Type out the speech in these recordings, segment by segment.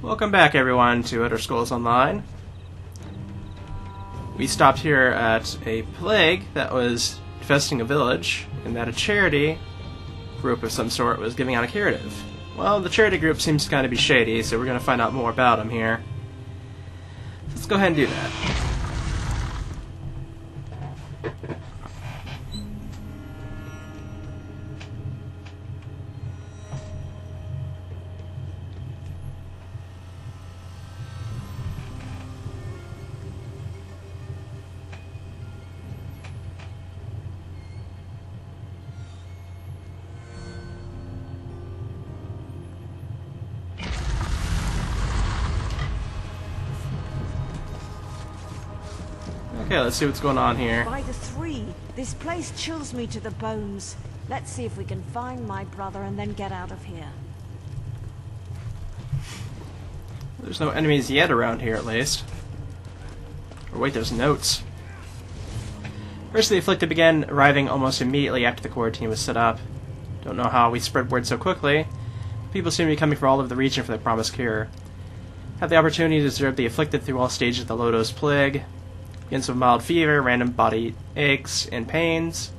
Welcome back, everyone, to Elder Scrolls Online. We stopped here at a plague that was infesting a village, and that a charity group of some sort was giving out a curative. Well, the charity group seems to kind of be shady, so we're going to find out more about them here. Let's go ahead and do that. Okay, let's see what's going on here. By the three, this place chills me to the bones. Let's see if we can find my brother and then get out of here. There's no enemies yet around here, at least. Or wait, there's notes. First, the afflicted began arriving almost immediately after the quarantine was set up. Don't know how we spread word so quickly. People seem to be coming from all over the region for the promised cure. Have the opportunity to observe the afflicted through all stages of the low-dose plague. Begins with mild fever, random body aches, and pains.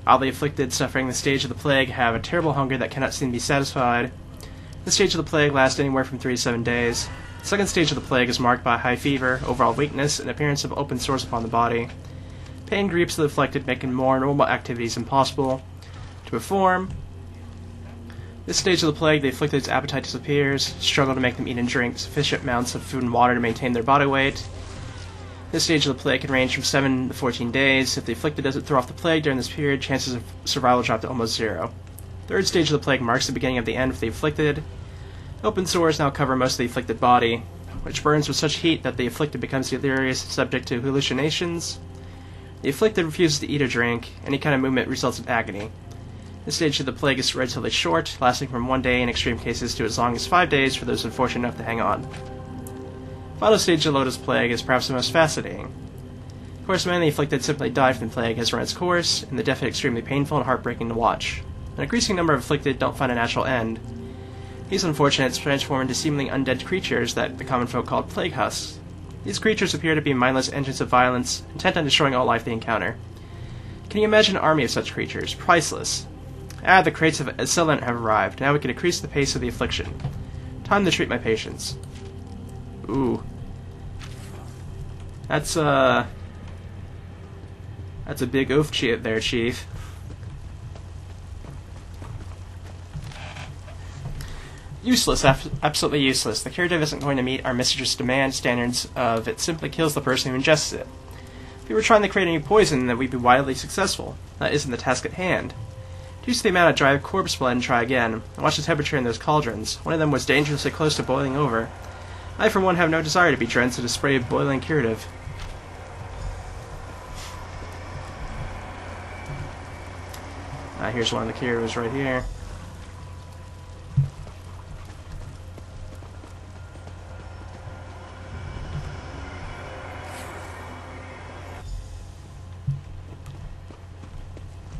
All the afflicted suffering the stage of the plague have a terrible hunger that cannot seem to be satisfied. This stage of the plague lasts anywhere from 3 to 7 days. The second stage of the plague is marked by high fever, overall weakness, and appearance of open sores upon the body. Pain grieves the afflicted, making more normal activities impossible to perform. This stage of the plague, the afflicted's appetite disappears, struggle to make them eat and drink sufficient amounts of food and water to maintain their body weight. This stage of the plague can range from 7 to 14 days. If the afflicted doesn't throw off the plague during this period, chances of survival drop to almost zero. Third stage of the plague marks the beginning of the end for the afflicted. Open sores now cover most of the afflicted body, which burns with such heat that the afflicted becomes delirious and subject to hallucinations. The afflicted refuses to eat or drink. Any kind of movement results in agony. This stage of the plague is relatively short, lasting from 1 day in extreme cases to as long as 5 days for those unfortunate enough to hang on. Final stage of the Lotus Plague is perhaps the most fascinating. Of course, many of the afflicted simply die from the plague has run its course, and the death is extremely painful and heartbreaking to watch. An increasing number of afflicted don't find a natural end. These unfortunates transform into seemingly undead creatures that the common folk call plague husks. These creatures appear to be mindless engines of violence, intent on destroying all life they encounter. Can you imagine an army of such creatures? Priceless. The crates of Accelerant have arrived. Now we can decrease the pace of the affliction. Time to treat my patients. Ooh. That's a big oof there, Chief. Useless, absolutely useless. The curative isn't going to meet our mistress' demand standards of it simply kills the person who ingests it. If we were trying to create a new poison, then we'd be wildly successful. That isn't the task at hand. Reduce the amount of dry corpse blood and try again. And watch the temperature in those cauldrons. One of them was dangerously close to boiling over. I, for one, have no desire to be drenched in a spray of boiling curative. Here's one of the curatives right here.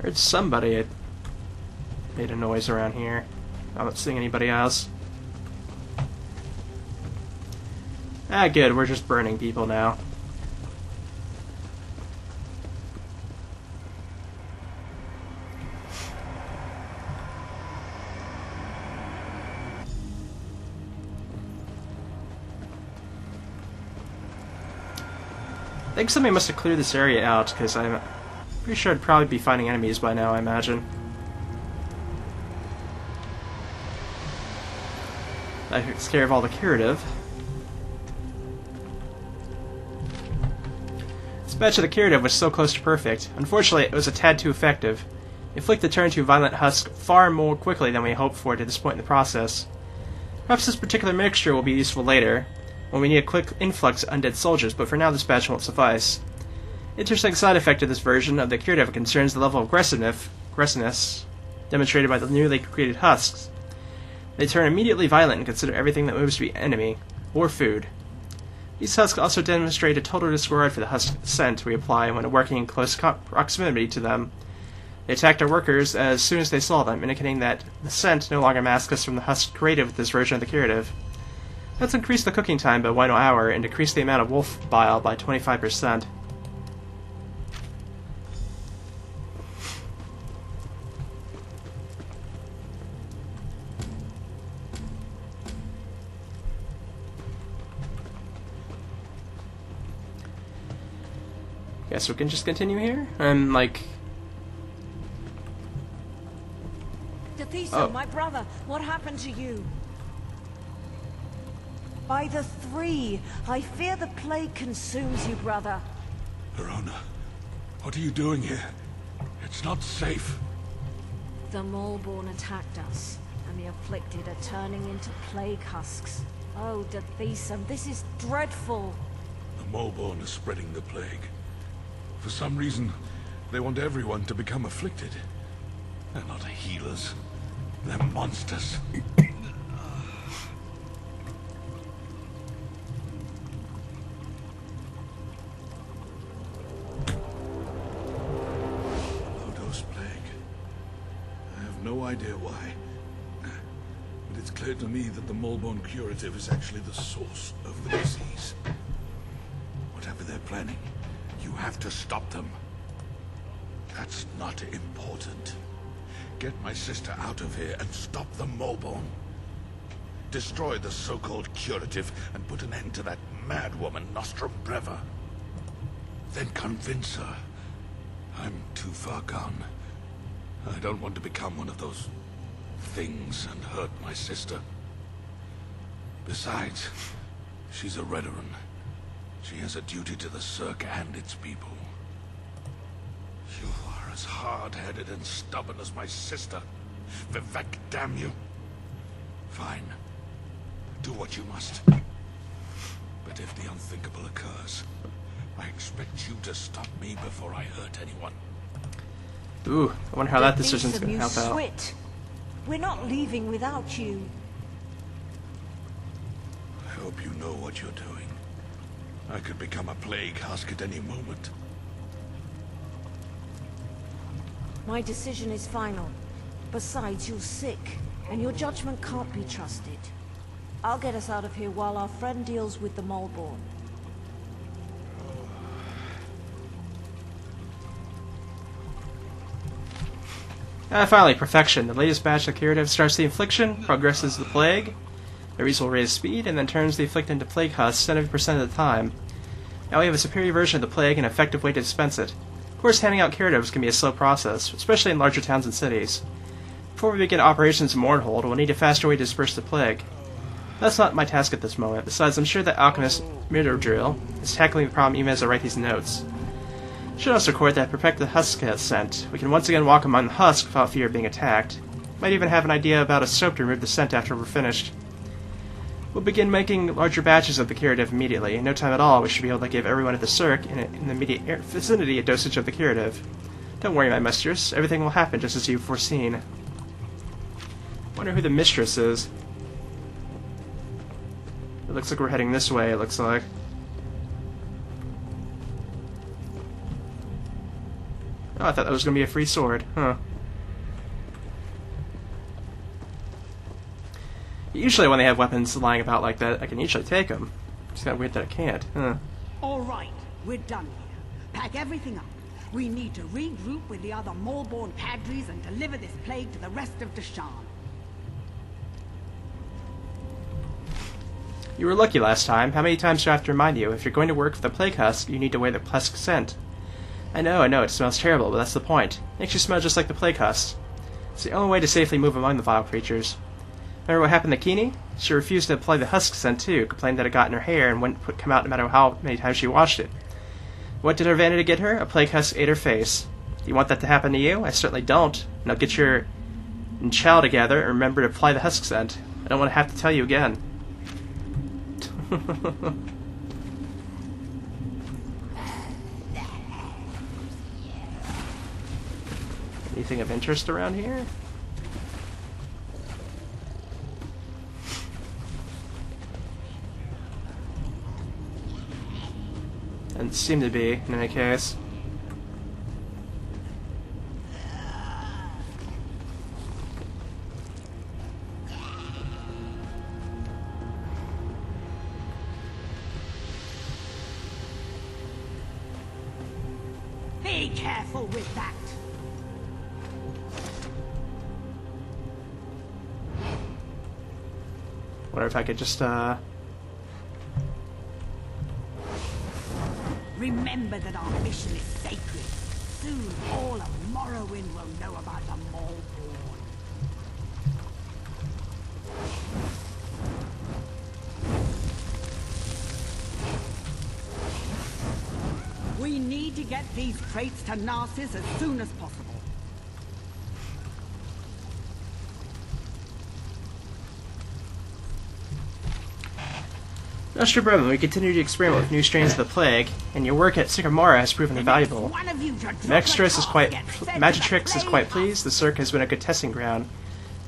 Heard somebody had made a noise around here. I'm not seeing anybody else. Good, we're just burning people now. I think somebody must have cleared this area out, because I'm pretty sure I'd probably be finding enemies by now, I imagine. That takes care of all the curative. This batch of the curative was so close to perfect. Unfortunately, it was a tad too effective. The afflicted turned to a violent husk far more quickly than we hoped for to this point in the process. Perhaps this particular mixture will be useful later, when we need a quick influx of undead soldiers, but for now this batch won't suffice. Interesting side effect of this version of the curative concerns the level of aggressiveness demonstrated by the newly created husks. They turn immediately violent and consider everything that moves to be enemy, or food. These husks also demonstrate a total disregard for the husk scent we apply when working in close proximity to them. They attacked our workers as soon as they saw them, indicating that the scent no longer masks us from the husk created with this version of the curative. Let's increase the cooking time by 1 hour and decrease the amount of wolf bile by 25%. Guess we can just continue here? And, like... Dathiso, my brother, what happened to you? By the three, I fear the plague consumes you, brother. Verona, what are you doing here? It's not safe. The Maulborn attacked us, and the afflicted are turning into plague husks. Oh, Dathiso, this is dreadful. The Maulborn are spreading the plague. For some reason, they want everyone to become afflicted. They're not healers. They're monsters. Low-dose plague. I have no idea why. But it's clear to me that the Maulborn curative is actually the source of the disease. Whatever they're planning, you have to stop them. That's not important. Get my sister out of here and stop the Maulborn. Destroy the so-called curative and put an end to that mad woman, Nostrum Breva. Then convince her. I'm too far gone. I don't want to become one of those things and hurt my sister. Besides, she's a Redoran. She has a duty to the Cirque and its people. You are as hard-headed and stubborn as my sister. Vivek, damn you. Fine. Do what you must. But if the unthinkable occurs, I expect you to stop me before I hurt anyone. Ooh, I wonder how that decision's gonna help out. Swit. We're not leaving without you. I hope you know what you're doing. I could become a plague husk at any moment. My decision is final. Besides, you're sick, and your judgment can't be trusted. I'll get us out of here while our friend deals with the Maulborn. Finally, perfection. The latest batch of curative starts the infliction, progresses the plague, Ares will raise speed, and then turns the afflicted into plague husks 70% of the time. Now we have a superior version of the plague and an effective way to dispense it. Of course, handing out curatives can be a slow process, especially in larger towns and cities. Before we begin operations in Mournhold, we'll need a faster way to disperse the plague. That's not my task at this moment. Besides, I'm sure that alchemist Mirdrill is tackling the problem even as I write these notes. Should also record that perfect the husk has sent. We can once again walk among the husk without fear of being attacked. Might even have an idea about a soap to remove the scent after we're finished. We'll begin making larger batches of the curative immediately. In no time at all, we should be able to give everyone at the Cirque in the immediate vicinity a dosage of the curative. Don't worry, my mistress. Everything will happen just as you've foreseen. Wonder who the mistress is. It looks like we're heading this way, it looks like. Oh, I thought that was going to be a free sword. Huh. Usually when they have weapons lying about like that, I can usually take them. It's kind of weird that I can't. Huh. All right, we're done here. Pack everything up. We need to regroup with the other Maulborn cadres and deliver this plague to the rest of Deshan. You were lucky last time. How many times do I have to remind you? If you're going to work for the plague husk, you need to wear the husk scent. I know, it smells terrible, but that's the point. It makes you smell just like the plague husk. It's the only way to safely move among the vile creatures. Remember what happened to Keeney? She refused to apply the husk scent too, complained that it got in her hair and wouldn't come out no matter how many times she washed it. What did her vanity get her? A plague husk ate her face. Do you want that to happen to you? I certainly don't. Now get your chow together and remember to apply the husk scent. I don't want to have to tell you again. Anything of interest around here? Doesn't seem to be, in any case. Be careful with that. Wonder if I could just, Remember that our mission is sacred. Soon all of Morrowind will know about the Maulborn. We need to get these crates to Narcissus as soon as possible. Master Bremen, we continue to experiment with new strains of the plague, and your work at Sycamora has proven invaluable. Magistrix is quite pleased. The Cirque has been a good testing ground.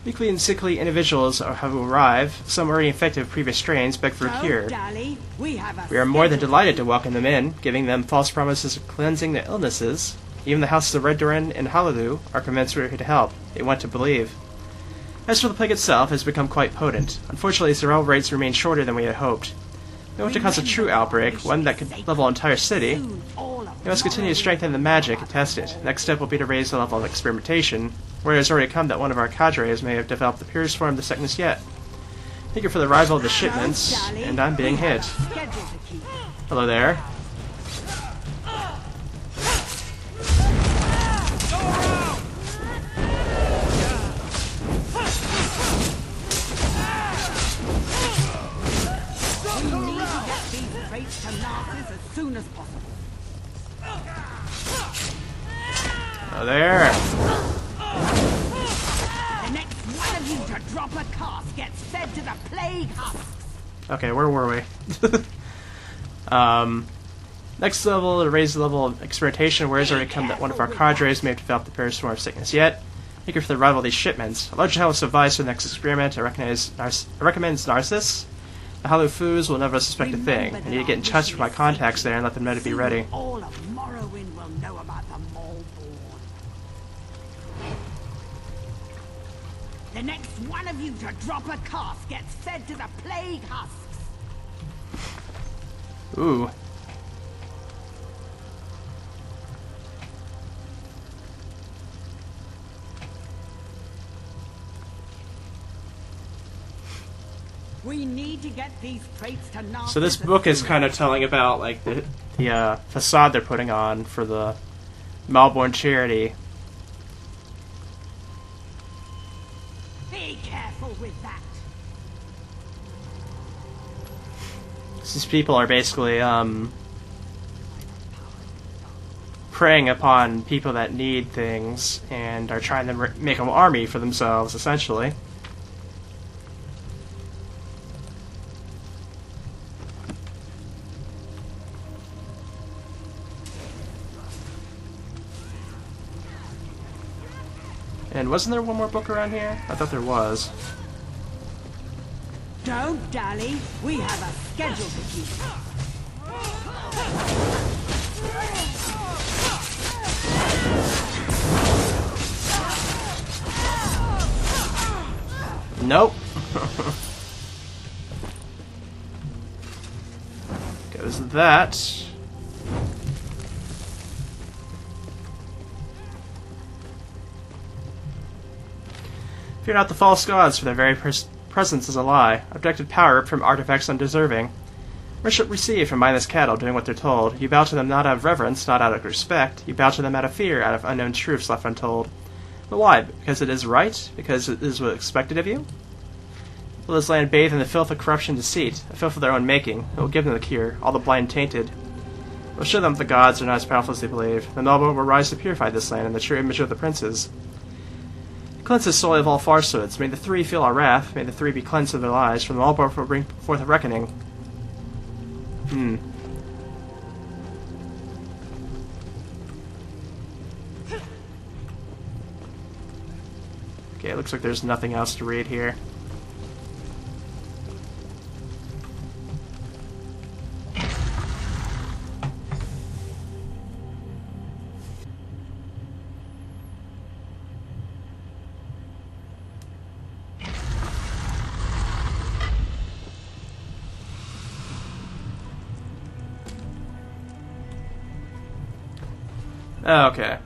Weakly and sickly individuals have arrived. Some already infected with previous strains beg for a cure. We are more than delighted to welcome them in, giving them false promises of cleansing their illnesses. Even the houses of Red Doran and Hallelu are convinced we are here to help. They want to believe. As for the plague itself, it has become quite potent. Unfortunately, survival rates remain shorter than we had hoped. In order to cause a true outbreak, one that could level an entire city, we must continue to strengthen the magic and test it. Next step will be to raise the level of experimentation. Word has already come that one of our cadres may have developed the purest form of the sickness yet. Thank you for the arrival of the shipments, and I'm being hit. Hello there. To Narcissus as soon as possible. Oh, there. The next one of you to drop a cask gets fed to the plague husks. Okay, where were we? Next level, to raise the level of experimentation, where has already come that one of our cadres may have developed the purest form of sickness yet. Thank you for the arrival of these shipments. A large house of advice for the next experiment. I recommend Narcissus. The Hollow Foos will never suspect a thing. I need to get in touch with my contacts there and let them know to be ready. All of Morrowind will know about the Maulborn. The next one of you to drop a cask gets fed to the plague husks. Ooh. We need to get these crates to Narcissus. So this book is kind of telling about like the facade they're putting on for the Maulborn charity. Be careful with that. These people are basically preying upon people that need things and are trying to make an army for themselves, essentially. And wasn't there one more book around here? I thought there was. Don't dally. We have a schedule to keep. Nope. Goes that. Fear not the false gods, for their very presence is a lie. Objective power from artifacts undeserving. Worship received from mindless cattle doing what they're told. You bow to them not out of reverence, not out of respect. You bow to them out of fear, out of unknown truths left untold. But why? Because it is right? Because it is what expected of you? Will this land bathe in the filth of corruption and deceit, a filth of their own making? It will give them the cure, all the blind and tainted. It will show them that the gods are not as powerful as they believe. The Maulborn will rise to purify this land in the true image of the princes. Cleanse the soil of all falsehoods. May the three feel our wrath. May the three be cleansed of their lies. For the Maulborn will bring forth a reckoning. Okay, it looks like there's nothing else to read here. Oh, okay.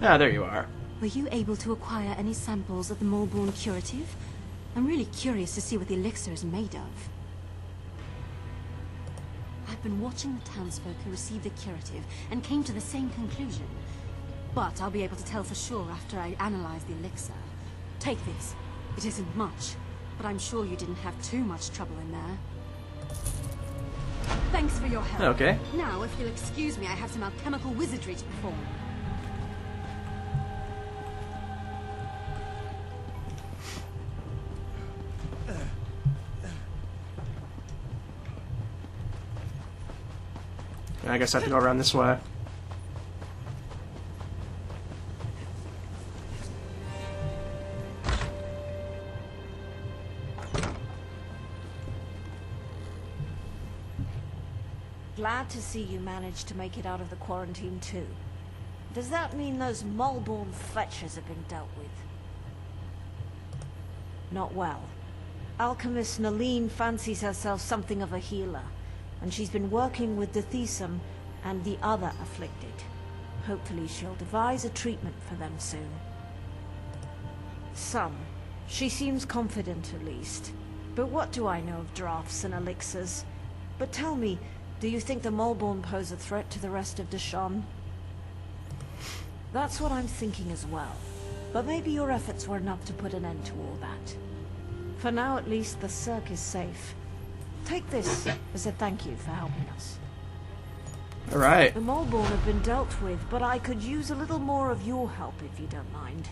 Ah, there you are. Were you able to acquire any samples of the Moleborn curative? I'm really curious to see what the elixir is made of. I've been watching the townsfolk who received the curative and came to the same conclusion. But I'll be able to tell for sure after I analyze the elixir. Take this. It isn't much, but I'm sure you didn't have too much trouble in there. Thanks for your help. Okay. Now, if you'll excuse me, I have some alchemical wizardry to perform. I guess I have to go around this way. Glad to see you managed to make it out of the quarantine too. Does that mean those Moleborn fetchers have been dealt with? Not well. Alchemist Naline fancies herself something of a healer, and she's been working with the Thesum and the other afflicted. Hopefully she'll devise a treatment for them soon. Some. She seems confident at least. But what do I know of drafts and elixirs? But tell me, do you think the Moleborn pose a threat to the rest of Deshawn? That's what I'm thinking as well. But maybe your efforts were enough to put an end to all that. For now at least, the Cirque is safe. Take this as a thank you for helping us. Alright. The Moleborn have been dealt with, but I could use a little more of your help if you don't mind.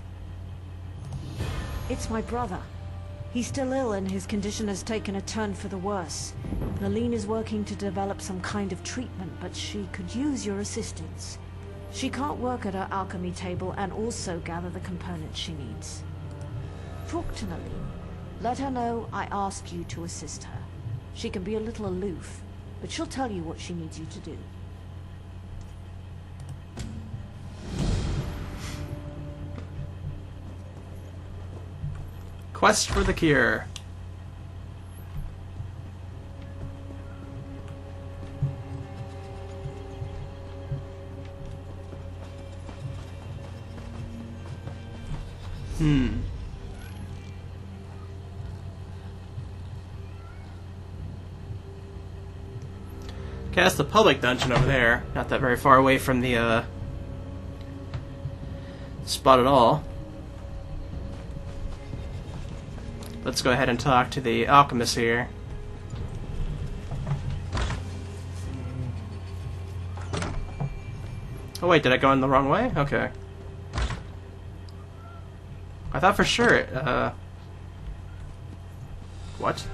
It's my brother. He's still ill and his condition has taken a turn for the worse. Naline is working to develop some kind of treatment, but she could use your assistance. She can't work at her alchemy table and also gather the components she needs. Talk to Naline. Let her know I asked you to assist her. She can be a little aloof, but she'll tell you what she needs you to do. Quest for the cure. Okay, that's the public dungeon over there. Not that very far away from the spot at all. Let's go ahead and talk to the alchemist here. Oh wait, did I go in the wrong way? Okay. I thought for sure it, what?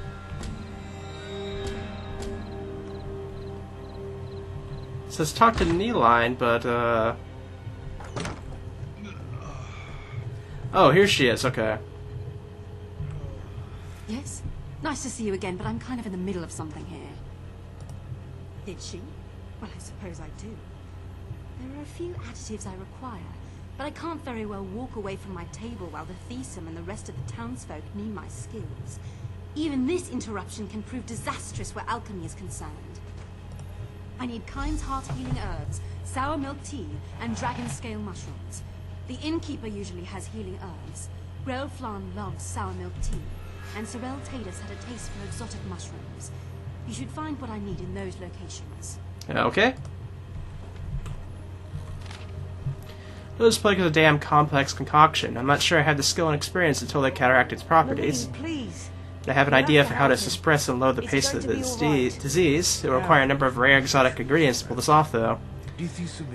It says talk to Kneeline, but, oh, here she is, okay. Yes? Nice to see you again, but I'm kind of in the middle of something here. Did she? Well, I suppose I do. There are a few additives I require, but I can't very well walk away from my table while the Thesum and the rest of the townsfolk need my skills. Even this interruption can prove disastrous where alchemy is concerned. I need Kind's Heart healing herbs, sour milk tea, and dragon scale mushrooms. The innkeeper usually has healing herbs. Grell Flan loves sour milk tea, and Sorel Tatus had a taste for exotic mushrooms. You should find what I need in those locations. Okay. This plague is a damn complex concoction. I'm not sure I have the skill and experience until they counteract its properties. Naline, please. I have an idea for how to suppress and load the pace of the disease. It will require a number of rare exotic ingredients to pull this off, though.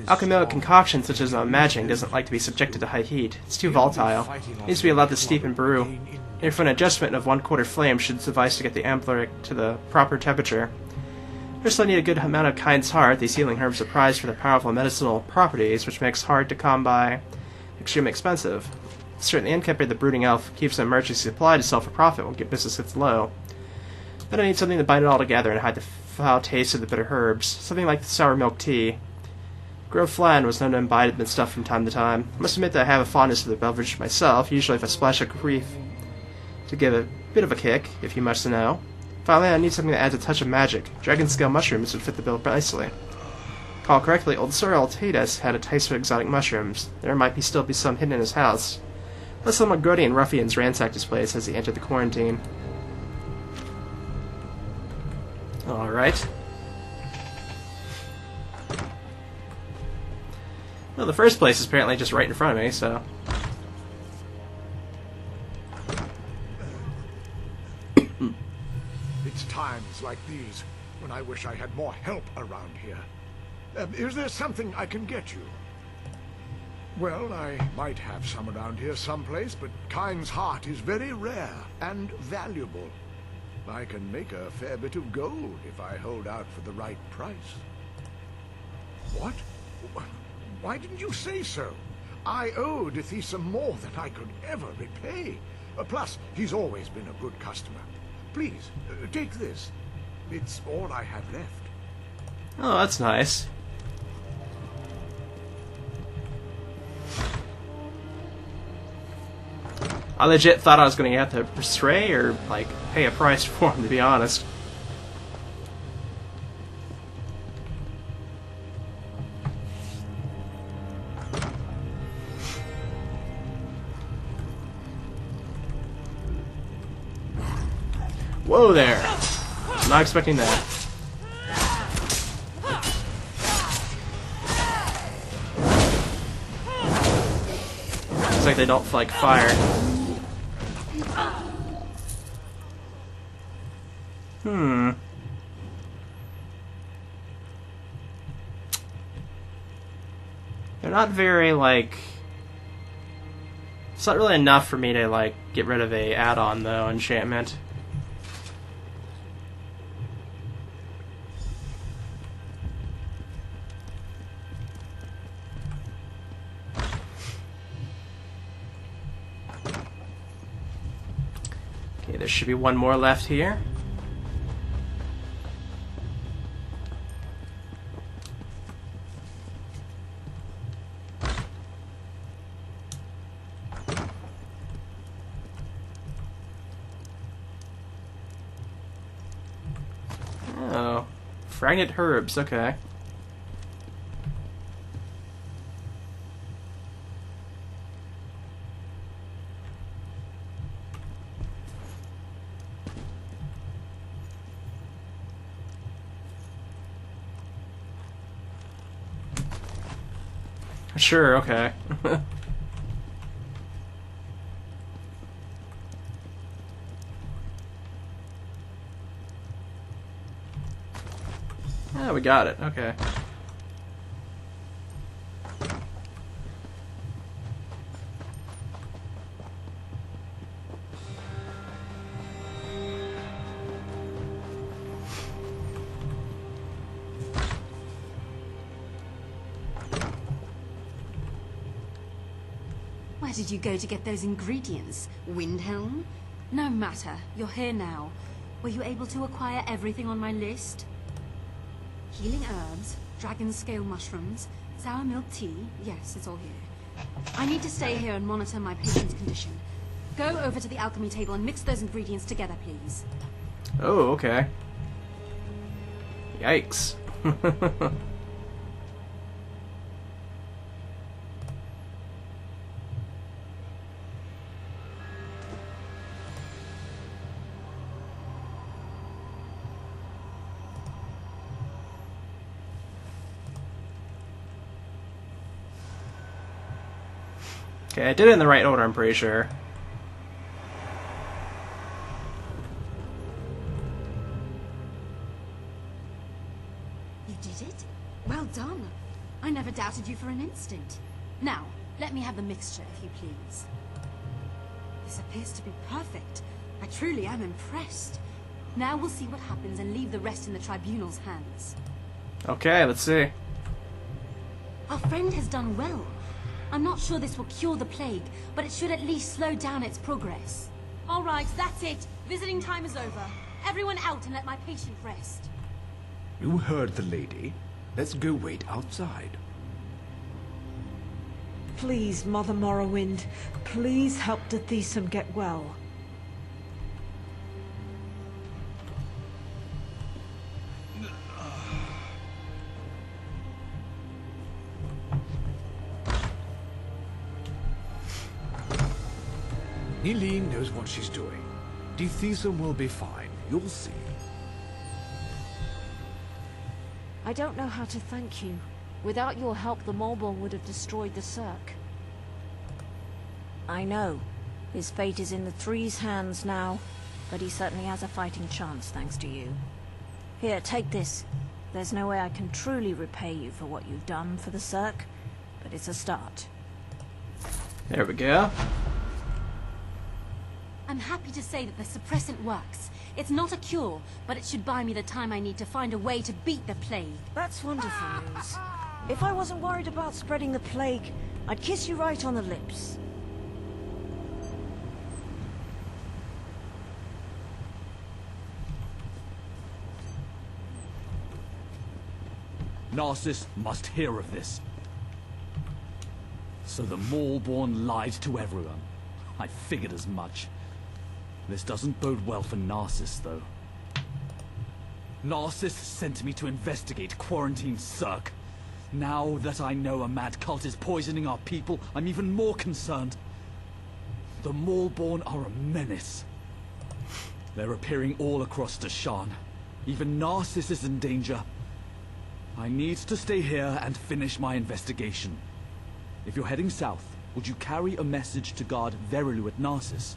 Alchemical concoction such as magic doesn't like to be subjected to high heat. It's too volatile. It needs to be allowed to steep and brew. If an adjustment of 1/4 flame should suffice to get the ampler to the proper temperature. First, I need a good amount of Kind's Heart. These healing herbs are prized for their powerful medicinal properties, which makes hard to come by extremely expensive. Certainly, innkeeper, the brooding elf, keeps an emergency supply to sell for profit when business gets low. Then I need something to bind it all together and hide the foul taste of the bitter herbs. Something like the sour milk tea. Grove Flan was known to imbibe stuff from time to time. I must admit that I have a fondness for the beverage myself. Usually, if I splash a to give a bit of a kick, if you must know. Finally, I need something that adds a touch of magic. Dragon scale mushrooms would fit the bill nicely. Recall correctly, old Sir Altadus had a taste for exotic mushrooms. There might still be some hidden in his house. Plus, some Agrodian ruffians ransacked his place as he entered the quarantine. Alright. Well, the first place is apparently just right in front of me, so... It's times like these when I wish I had more help around here. Is there something I can get you? Well, I might have some around here someplace, but Kyne's heart is very rare and valuable. I can make a fair bit of gold if I hold out for the right price. What? Why didn't you say so? I owe Dithesa more than I could ever repay. Plus, he's always been a good customer. Please, take this. It's all I have left. Oh, that's nice. I legit thought I was going to have to stray or, like, pay a price for him, to be honest. Whoa there! Not expecting that. Looks like they don't like fire. They're not very, like... It's not really enough for me to, like, get rid of a add-on, though, enchantment. Okay, there should be one more left here. Oh, fragrant herbs, okay. Sure, okay. Yeah, we got it, okay. Where did you go to get those ingredients? Windhelm? No matter. You're here now. Were you able to acquire everything on my list? Healing herbs, dragon scale mushrooms, sour milk tea. Yes, it's all here. I need to stay here and monitor my patient's condition. Go over to the alchemy table and mix those ingredients together, please. Oh, okay. Yikes. Okay, I did it in the right order, I'm pretty sure. You did it? Well done. I never doubted you for an instant. Now, let me have the mixture, if you please. This appears to be perfect. I truly am impressed. Now we'll see what happens and leave the rest in the tribunal's hands. Okay, let's see. Our friend has done well. I'm not sure this will cure the plague, but it should at least slow down its progress. All right, that's it. Visiting time is over. Everyone out and let my patient rest. You heard the lady. Let's go wait outside. Please, Mother Morrowind, please help Dithesam get well. Eileen knows what she's doing. Defeasum will be fine. You'll see. I don't know how to thank you. Without your help, the Molborn would have destroyed the Cirque. I know. His fate is in the Three's hands now, but he certainly has a fighting chance thanks to you. Here, take this. There's no way I can truly repay you for what you've done for the Cirque, but it's a start. There we go. I'm happy to say that the suppressant works. It's not a cure, but it should buy me the time I need to find a way to beat the plague. That's wonderful news. If I wasn't worried about spreading the plague, I'd kiss you right on the lips. Narcissus must hear of this. So the Maulborn lied to everyone. I figured as much. This doesn't bode well for Narcissus, though. Narcissus sent me to investigate Quarantine Cirque. Now that I know a mad cult is poisoning our people, I'm even more concerned. The Maulborn are a menace. They're appearing all across Deshan. Even Narcissus is in danger. I need to stay here and finish my investigation. If you're heading south, would you carry a message to guard Verilu at Narcissus?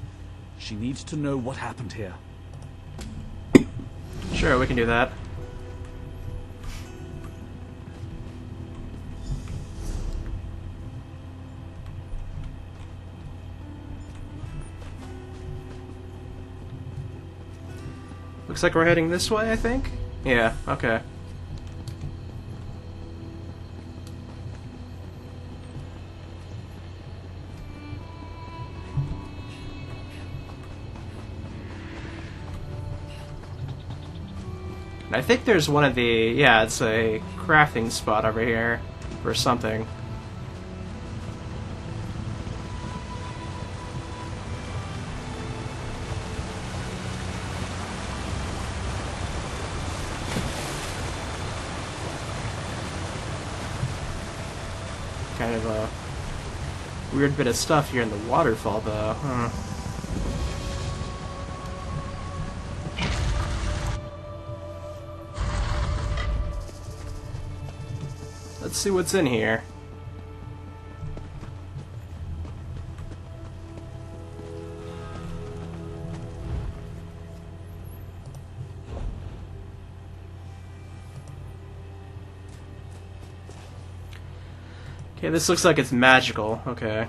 She needs to know what happened here. Sure, we can do that. Looks like we're heading this way, I think? Yeah, okay. I think there's one of the... yeah, it's a crafting spot over here for something. Kind of a weird bit of stuff here in the waterfall, though. Huh. Let's see what's in here. Okay, this looks like it's magical. Okay.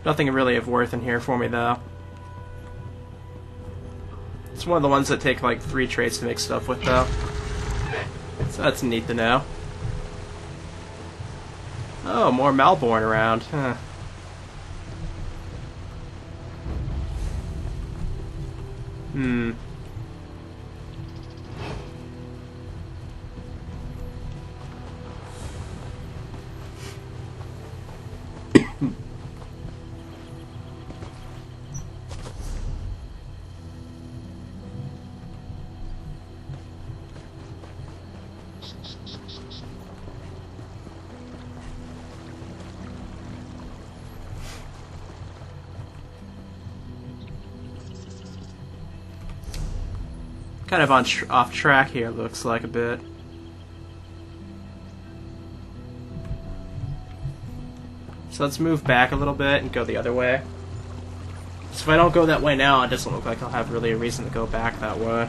Nothing really of worth in here for me, though. It's one of the ones that take like 3 traits to make stuff with, though. So that's neat to know. Oh, more Malborn around. Huh. Hmm. Kind of off track here, looks like a bit. So let's move back a little bit and go the other way. So if I don't go that way now, it doesn't look like I'll have really a reason to go back that way.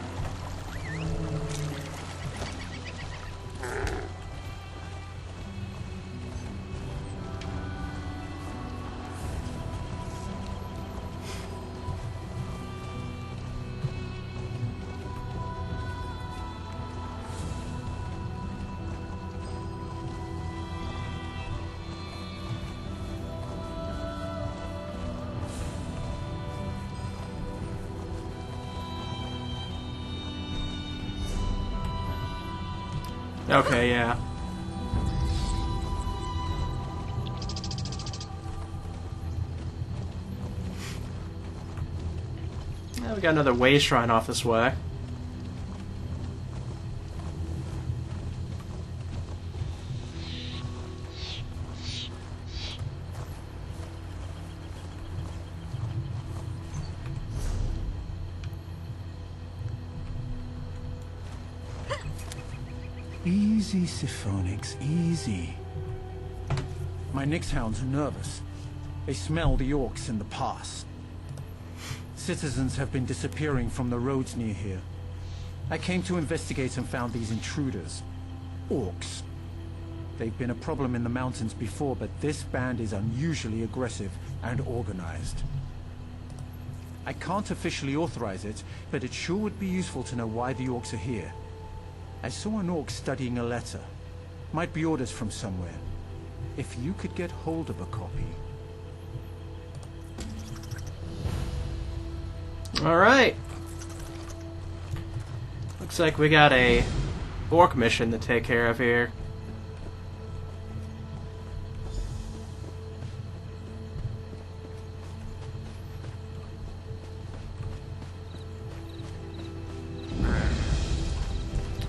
Okay, yeah. Yeah, we got another way shrine off this way. Easy, Siphonix, easy. My Nyx hounds are nervous. They smell the Orcs in the pass. Citizens have been disappearing from the roads near here. I came to investigate and found these intruders. Orcs. They've been a problem in the mountains before, but this band is unusually aggressive and organized. I can't officially authorize it, but it sure would be useful to know why the Orcs are here. I saw an Orc studying a letter. Might be orders from somewhere. If you could get hold of a copy. Alright. Looks like we got a Orc mission to take care of here.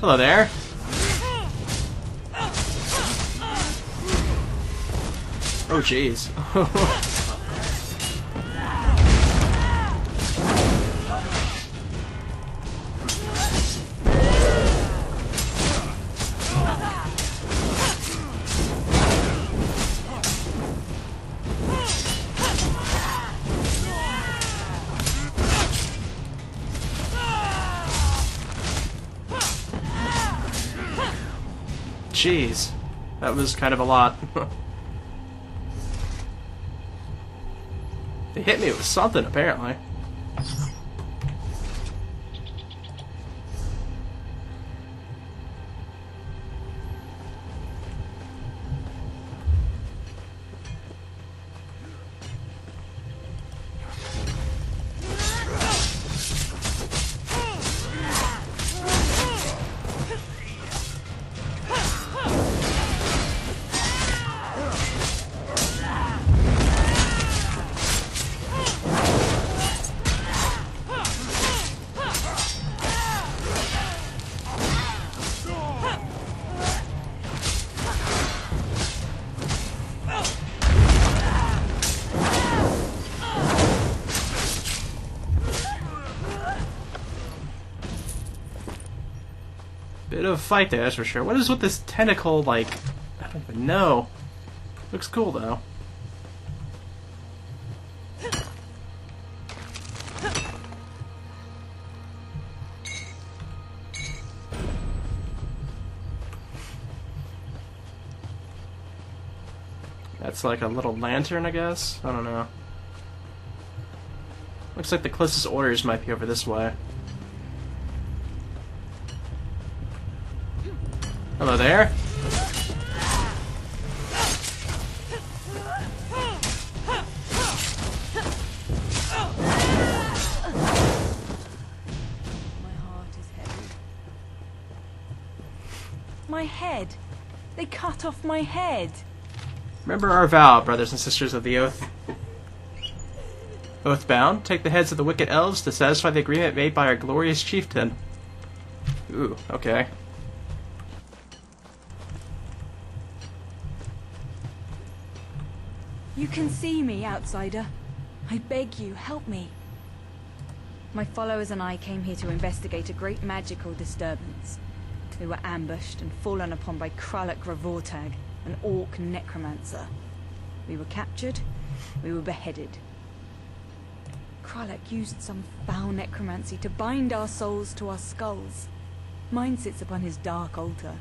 Hello there. Oh jeez. Jeez, that was kind of a lot. They hit me with something, apparently. Bit of a fight there, that's for sure. What is with this tentacle, like... I don't even know. Looks cool, though. That's like a little lantern, I guess? I don't know. Looks like the closest orders might be over this way. Hello there. My heart is heavy. My head! They cut off my head! Remember our vow, brothers and sisters of the Oath. Oathbound, take the heads of the wicked elves to satisfy the agreement made by our glorious chieftain. Ooh, okay. You can see me, outsider. I beg you, help me. My followers and I came here to investigate a great magical disturbance. We were ambushed and fallen upon by Kralek Ravortag, an orc necromancer. We were captured, we were beheaded. Kralek used some foul necromancy to bind our souls to our skulls. Mine sits upon his dark altar.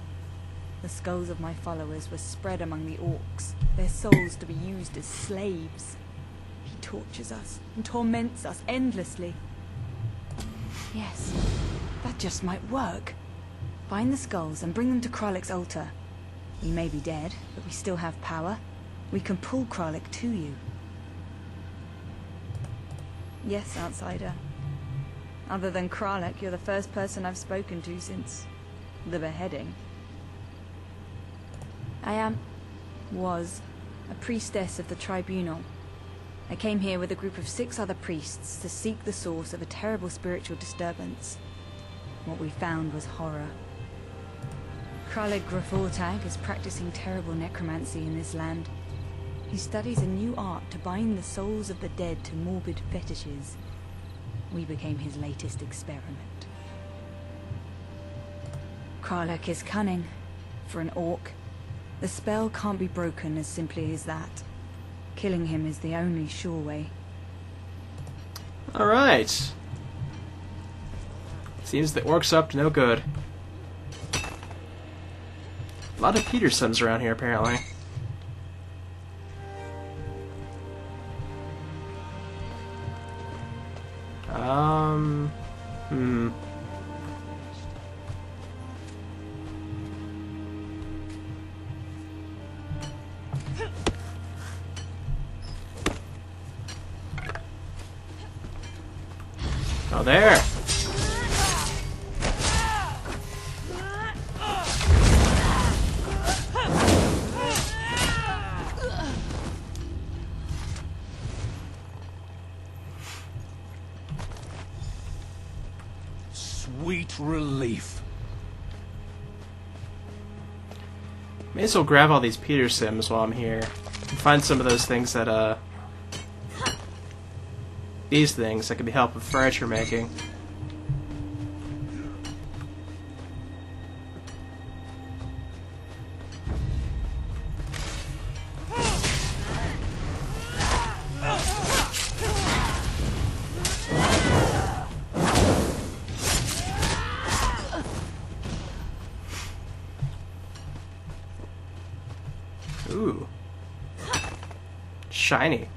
The skulls of my followers were spread among the orcs, their souls to be used as slaves. He tortures us and torments us endlessly. Yes, that just might work. Find the skulls and bring them to Kralek's altar. We may be dead, but we still have power. We can pull Kralek to you. Yes, outsider. Other than Kralek, you're the first person I've spoken to since the beheading. was a priestess of the tribunal. I came here with a group of 6 other priests to seek the source of a terrible spiritual disturbance. What we found was horror. Kralik Grafortag is practicing terrible necromancy in this land. He studies a new art to bind the souls of the dead to morbid fetishes. We became his latest experiment. Kralik is cunning. For an orc, the spell can't be broken as simply as that. Killing him is the only sure way. Alright. Seems the orc's up to no good. A lot of Petersons around here, apparently. Oh, there! Sweet relief. May as well grab all these Peter Sims while I'm here. And find some of those things that, these things that could be helpful with furniture making. Ooh. Shiny.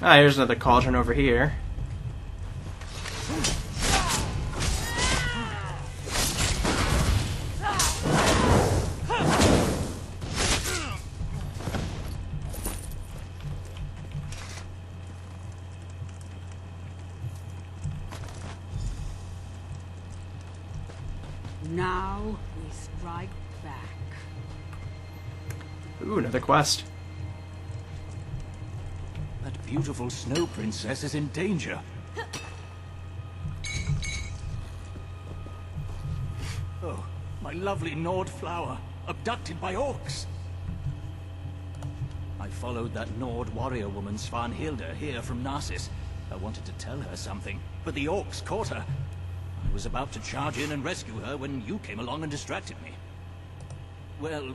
Ah, here's another cauldron over here. Now we strike back. Ooh, another quest. That beautiful snow princess is in danger. Oh, my lovely Nord flower, abducted by orcs. I followed that Nord warrior woman Svanhilda here from Narcissus. I wanted to tell her something, but the orcs caught her. I was about to charge in and rescue her when you came along and distracted me. Well,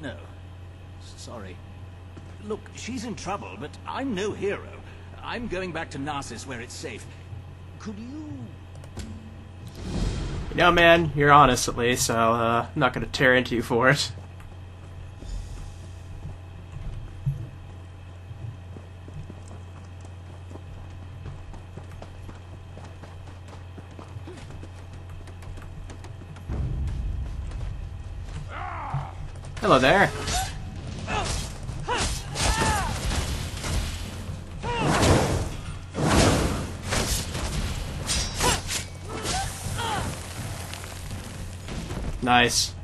no. Sorry. Look, she's in trouble, but I'm no hero. I'm going back to Narcissus where it's safe. Could you... You know, man, you're honest at least, so I'm not gonna tear into you for it. Hello there. Nice.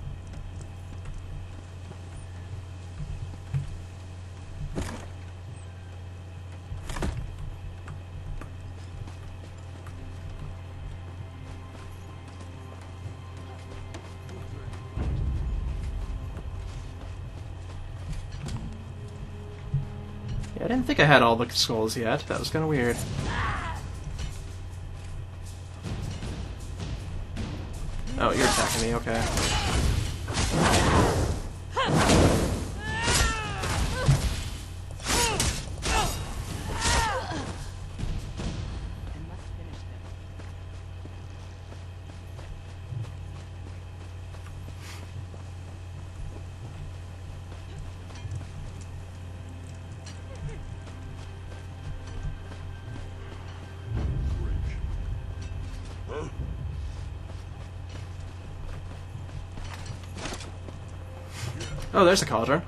Yeah, I didn't think I had all the skulls yet. That was kind of weird. Oh, you're attacking me, okay. Oh, there's a cauldron.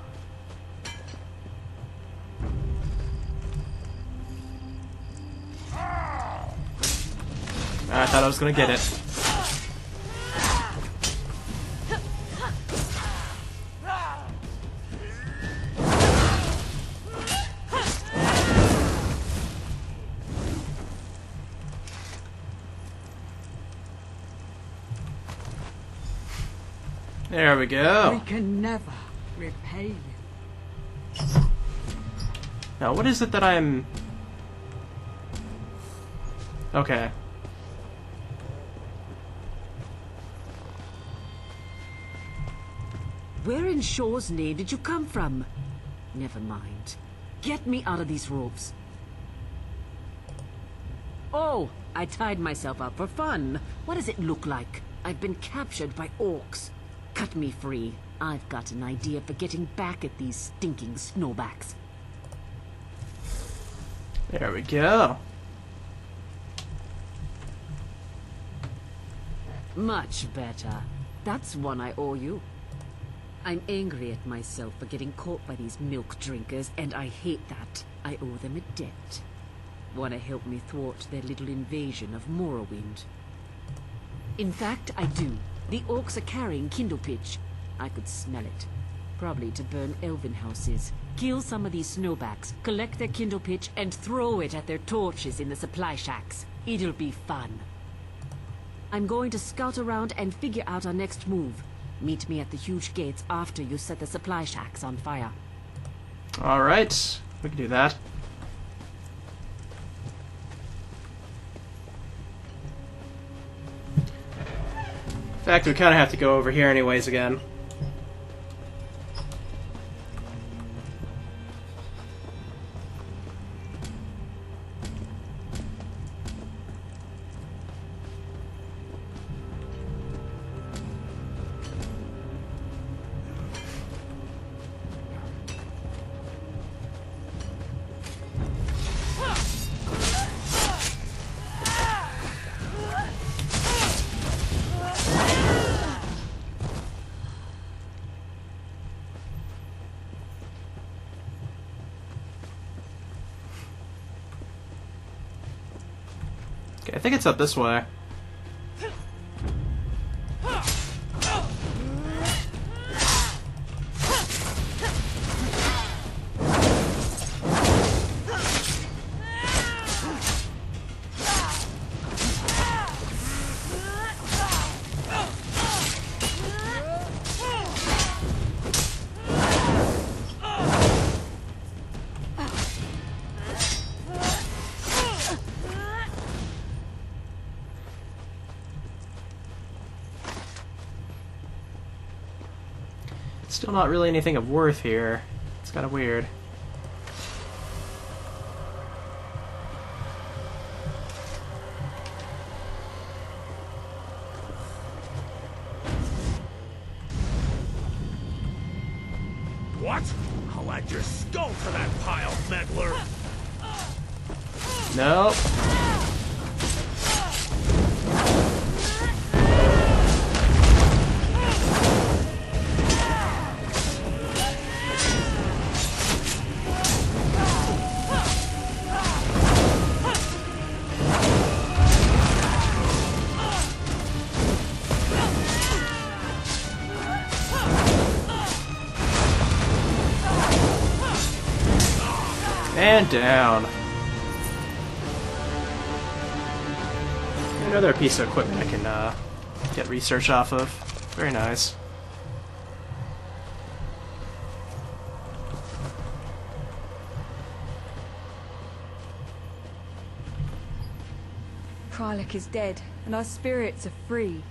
thought I was gonna get it. There we go. We can never repay you. Now, what is it that I'm... Okay. Where in Shaw's name did you come from? Never mind. Get me out of these ropes. Oh, I tied myself up for fun. What does it look like? I've been captured by orcs. Cut me free. I've got an idea for getting back at these stinking snowbacks. There we go. Much better. That's one I owe you. I'm angry at myself for getting caught by these milk drinkers, and I hate that. I owe them a debt. Want to help me thwart their little invasion of Morrowind? In fact, I do. The orcs are carrying kindle pitch. I could smell it. Probably to burn elven houses. Kill some of these snowbacks, collect their kindle pitch, and throw it at their torches in the supply shacks. It'll be fun. I'm going to scout around and figure out our next move. Meet me at the huge gates after you set the supply shacks on fire. Alright, we can do that. In fact, we kind of have to go over here anyways again. Okay, I think it's up this way. Still not really anything of worth here. It's kind of weird. What? I'll add your skull to that pile, meddler! Nope. And down. Another piece of equipment I can get research off of. Very nice. Kralik is dead, and our spirits are free.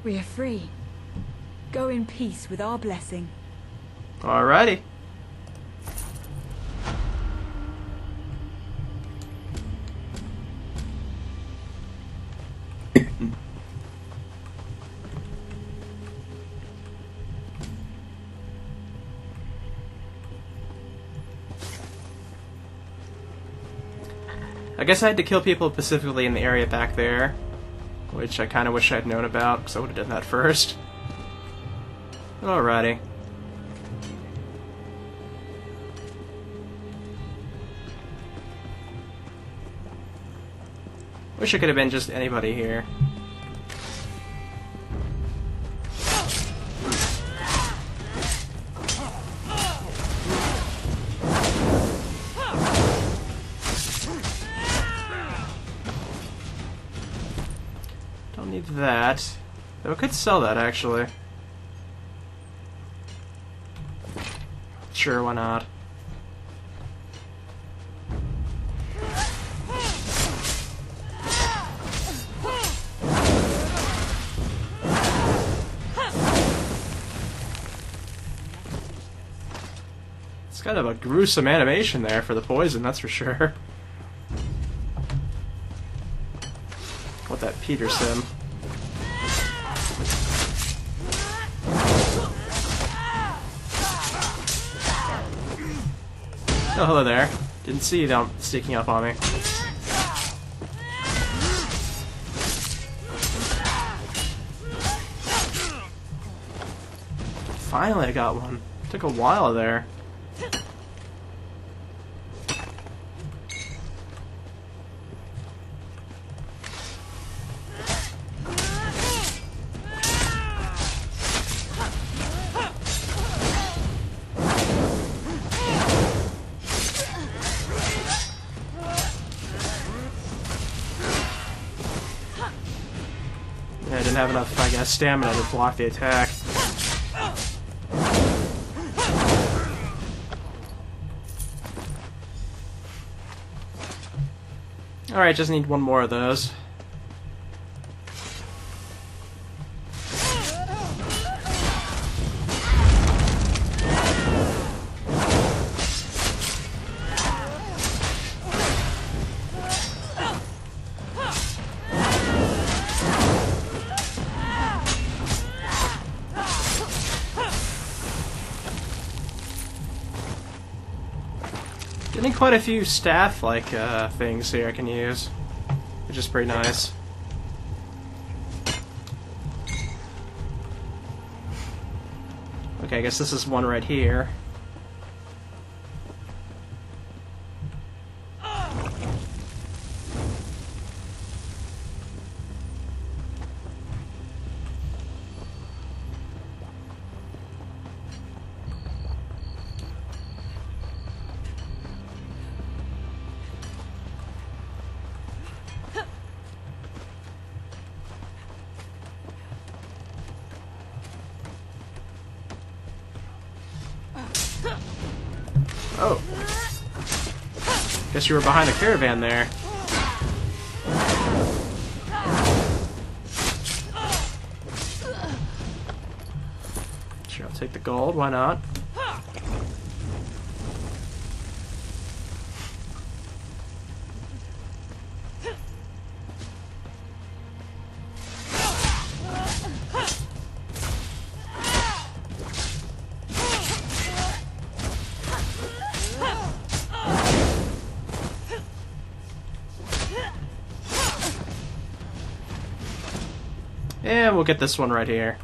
We are free. Go in peace with our blessing. Alrighty. I guess I had to kill people specifically in the area back there, which I kind of wish I'd known about, because I would have done that first. Alrighty. Wish it could have been just anybody here. Don't need that. Though I could sell that, actually. Sure, why not? It's kind of a gruesome animation there for the poison, that's for sure. What that Peter sim. Oh, hello there. Didn't see them sneaking up on me. Finally, I got one. Took a while there. Yeah, I didn't have enough, I guess, stamina to block the attack. Alright, just need one more of those. Getting quite a few staff-like things here I can use, which is pretty nice. Okay, I guess this is one right here. Oh. Guess you were behind the caravan there. Sure, I'll take the gold, why not? And we'll get this one right here.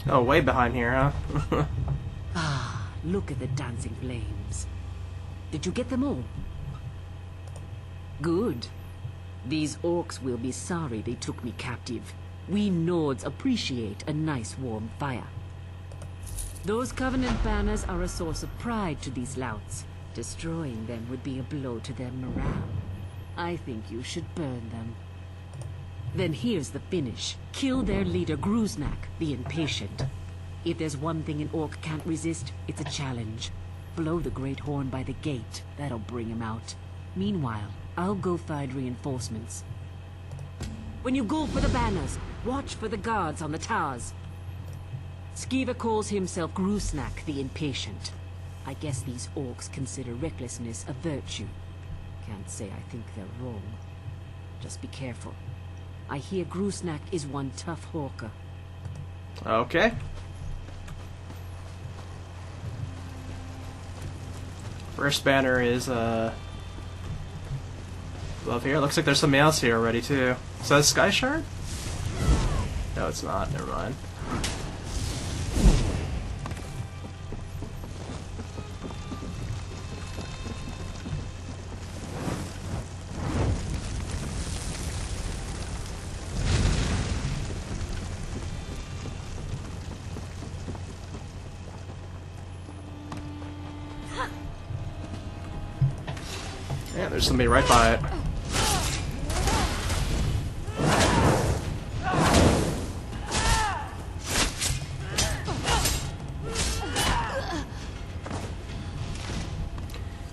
Oh, way behind here, huh? Ah, look at the dancing flames. Did you get them all? Good. These orcs will be sorry they took me captive. We Nords appreciate a nice warm fire. Those Covenant banners are a source of pride to these louts. Destroying them would be a blow to their morale. I think you should burn them. Then here's the finish. Kill their leader, Gruznak, the Impatient. If there's one thing an orc can't resist, it's a challenge. Blow the great horn by the gate. That'll bring him out. Meanwhile, I'll go find reinforcements. When you go for the banners, watch for the guards on the towers. Skiva calls himself Gruznak, the Impatient. I guess these orcs consider recklessness a virtue. Can't say I think they're wrong. Just be careful. I hear Gruznak is one tough hawker. Okay. First banner is above here. Looks like there's something else here already too. Is that a sky shard? No, it's not. Never mind. Yeah, there's somebody right by it.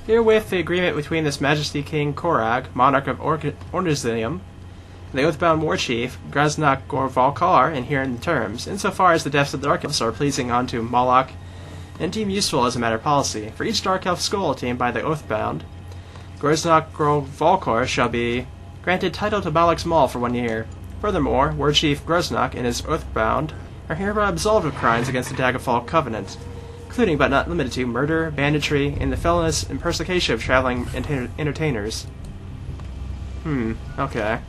Herewith, the agreement between His Majesty King Korag, monarch of Ornizilium, and the Oathbound War Chief, Grasnak Gorvalkar, inhere in the terms, insofar as the deaths of the Dark Elves are pleasing unto Moloch, and deem useful as a matter of policy. For each Dark Elf skull attained by the Oathbound, Grasnak Gorvalkar shall be granted title to Moloch's Maul for 1 year. Furthermore, War Chief Grasnak and his Oathbound are hereby absolved of crimes against the Daggerfall Covenant, including but not limited to murder, banditry, and the felonious impersonation of traveling entertainers. Okay.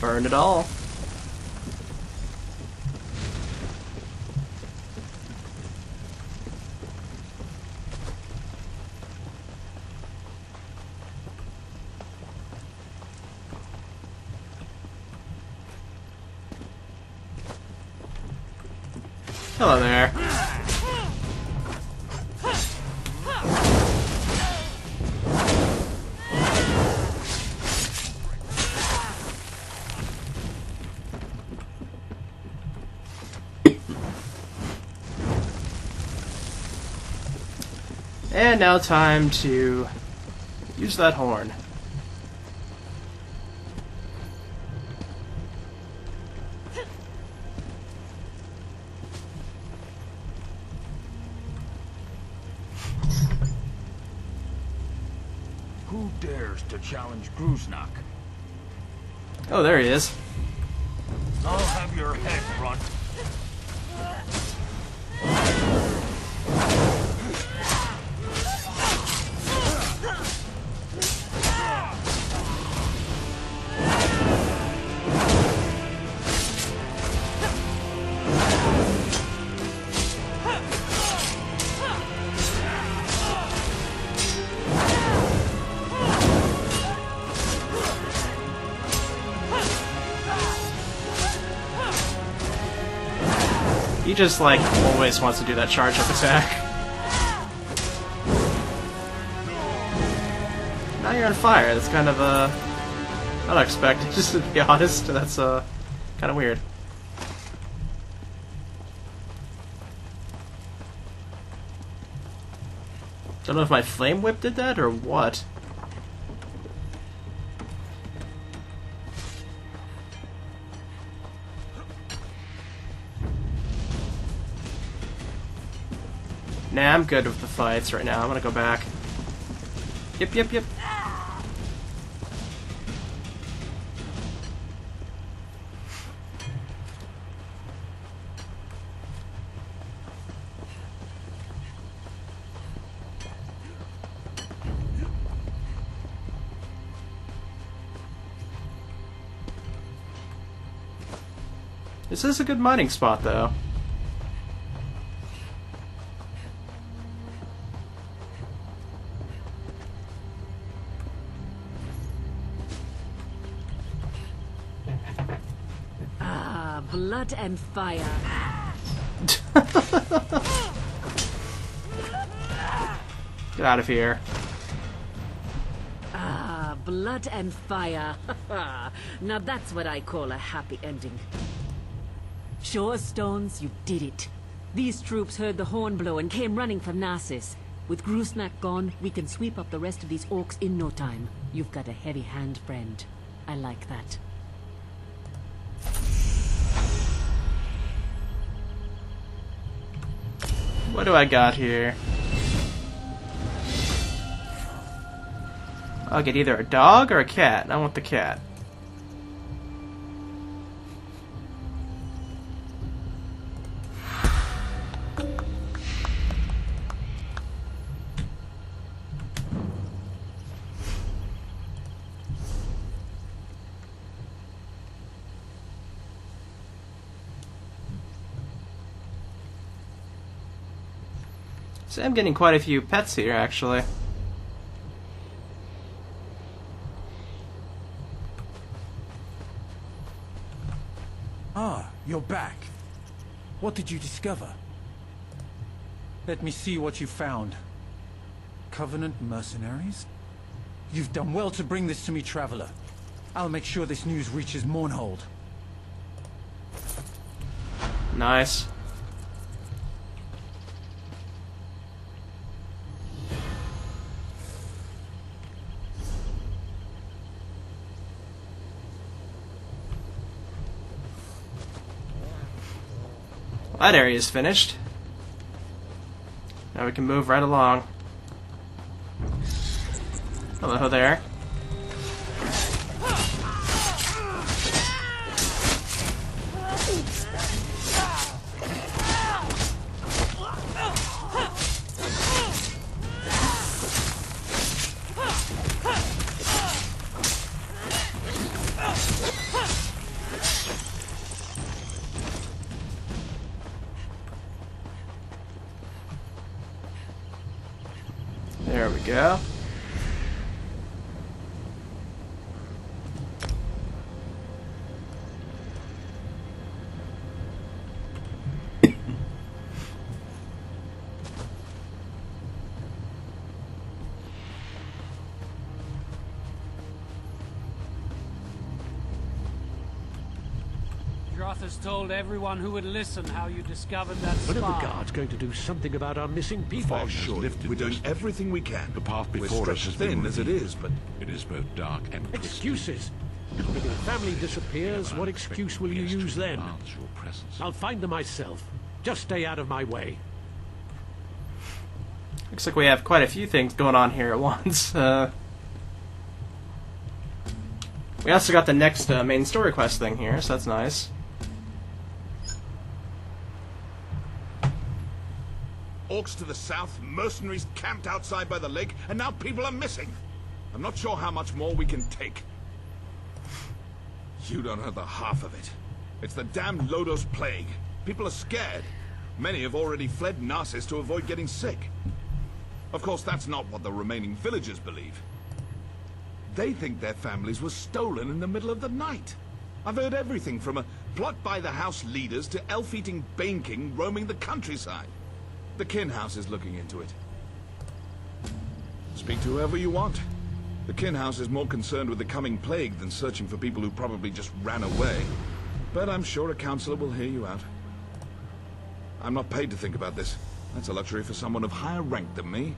Burned it all. Hello there. And now time to use that horn. Who dares to challenge Grusnak? Oh, there he is. I'll have your head, runt. He just, like, always wants to do that charge-up attack. Now you're on fire. That's kind of, unexpected, just to be honest. That's, kind of weird. Don't know if my flame whip did that, or what. Nah, I'm good with the fights right now. I'm gonna go back. Yep. This is a good mining spot, though. Blood and fire. Get out of here. Blood and fire. Now that's what I call a happy ending. Sure, Stones, you did it. These troops heard the horn blow and came running for Narcissus. With Grusnak gone, we can sweep up the rest of these orcs in no time. You've got a heavy hand, friend. I like that. What do I got here? I'll get either a dog or a cat. I want the cat. So I'm getting quite a few pets here, actually. Ah, you're back. What did you discover? Let me see what you found. Covenant mercenaries? You've done well to bring this to me, Traveler. I'll make sure this news reaches Mournhold. Nice. That area is finished. Now we can move right along. Hello there. There we go. Has told everyone who would listen how you discovered that When are the spy. guards going to do something about our missing people? Fog has lifted. We're doing everything we can. The path We're before us stretched has thin been as it revealed. is, but It is both dark and twisted. Excuses. When your family disappears, what excuse will you use then? Your presence. I'll find them myself. Just stay out of my way. Looks like we have quite a few things going on here at once. We also got the next main story quest thing here, so that's nice. Orcs to the south, mercenaries camped outside by the lake, and now people are missing. I'm not sure how much more we can take. You don't know the half of it. It's the damn Lodos plague. People are scared. Many have already fled Narcissus to avoid getting sick. Of course, that's not what the remaining villagers believe. They think their families were stolen in the middle of the night. I've heard everything from a plot by the house leaders to elf-eating Bane King roaming the countryside. The Kin House is looking into it. Speak to whoever you want. The Kin House is more concerned with the coming plague than searching for people who probably just ran away. But I'm sure a counselor will hear you out. I'm not paid to think about this. That's a luxury for someone of higher rank than me.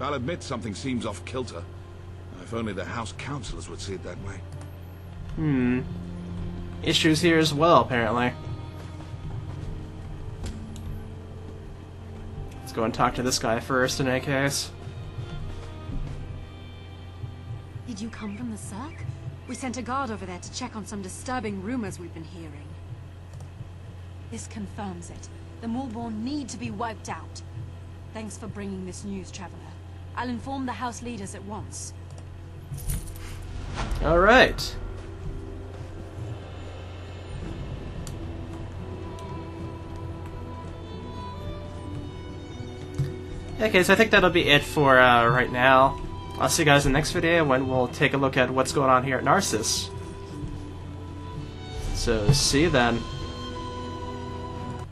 I'll admit something seems off kilter. If only the house counselors would see it that way. Issues here as well, apparently. Let's go and talk to this guy first, in any case. Did you come from the Cirque? We sent a guard over there to check on some disturbing rumors we've been hearing. This confirms it. The Moorborn need to be wiped out. Thanks for bringing this news, Traveler. I'll inform the house leaders at once. Alright. Okay, so I think that'll be it for right now. I'll see you guys in the next video when we'll take a look at what's going on here at Narcissus. So, see you then.